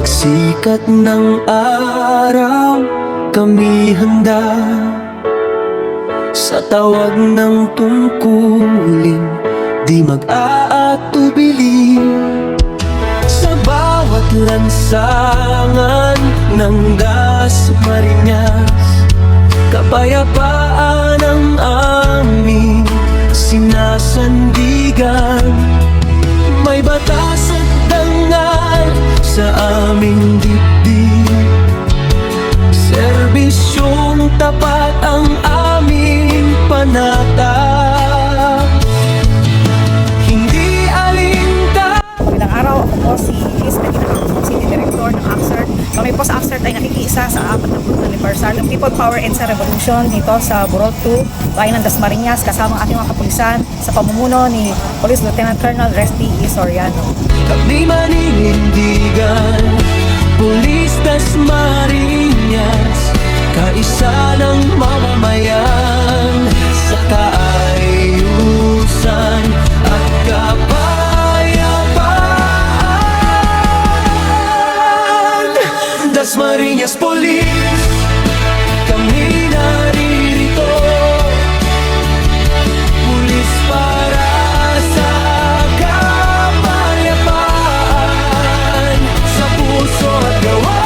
pagsikat ng araw, kami handa sa tawag ng tungkulin, di mag-aatubili. Sa bawat lansangan ng Dasmariñas, kapayapaan ang aming sinasandigan. May batas at dangal sa aming dibdib, serbisyong tapat ang aming panata. Hindi alinta. Magandang araw, ako po si Liz Medina, City Director ng AXART. Kami po sa AXART ay nakikiisa sa 40 aniversalyo ng People Power EDSA Revolution dito sa Burol 2, bayan ng Dasmariñas, kasama ang ating mga kapulisan sa pamumuno ni Police Lieutenant Colonel Resty E. Soriano. Kami maninindigan, Pulis Dasmariñas, kaisa ng mamamayan sa kaayusan at kapayapaan. Dasmariñas Police, kami naririto, pulis para sa kapayapaan, sa puso at gawa,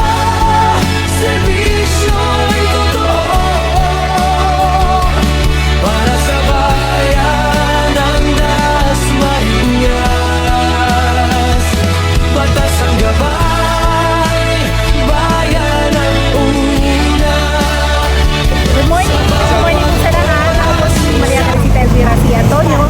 serbisyo'y totoo, para sa bayan ng Dasmariñas. Batas ang gabay, bayan ang una. Good morning po sa lahat. Ako po si Maria Teresita Elvira C. Antonio,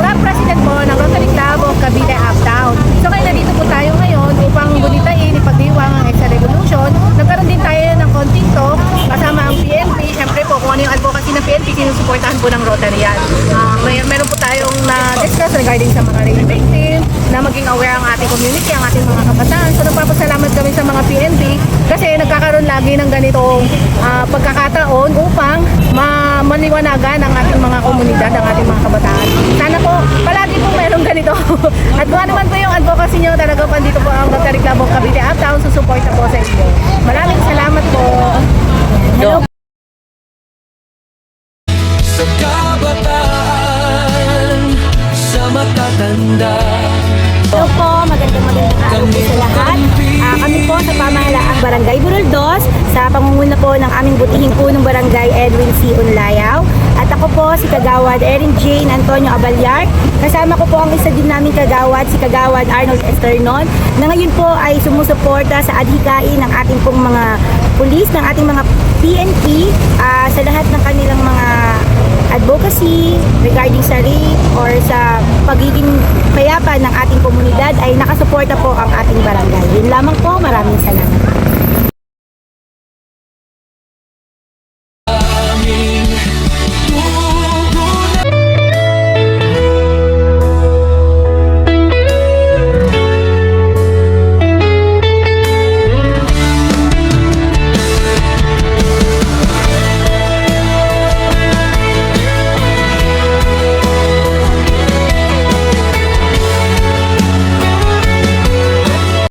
Club President po ng Rotary Club of Cavite Uptown. So kaya nandito po tayo ngayon upang bunitain, ipagdiwang ang EDSA Revolution. Nagkaroon din tayo ng konting talk kasama ang PNP. Siyempre po kung ano yung advocacy ng PNP, sinusuportahan po ng Rotarian. Meron po tayong na-discuss regarding sa mga rape victim, na maging aware ang ating community, ang ating mga kabataan. So nagpapasalamat kami sa mga PNP kasi nagkakaroon lagi ng ganitong pagkakataon upang maliwanagan ang ating mga komunidad, ang ating mga kabataan. Sana po palagi po mayroong ganito. At kung ano man po yung advocacy nyo, talaga po dito po ang Rotary Club of Cavite Uptown, susuporta po sa inyo. Maraming salamat po. Hello. Sa kabataan, sa matatanda, Hello po, magandang araw po sa lahat. Kami po sa pamahalaang Barangay Burol 2 sa pangunguna po ng aming butihing punong Barangay Edwin C. Unlayaw. At ako po si Kagawad Erin Jane Antonio Abalyar. Kasama ko po ang isa din naming kagawad, si Kagawad Arnold Esternon, na ngayon po ay sumusuporta sa adhikain ng ating pong mga pulis, ng ating mga PNP sa lahat ng kanilang mga advocacy regarding sa rape or sa pagiging payapa ng ating komunidad ay nakasuporta po ang ating barangay. Yun lamang po, maraming salamat.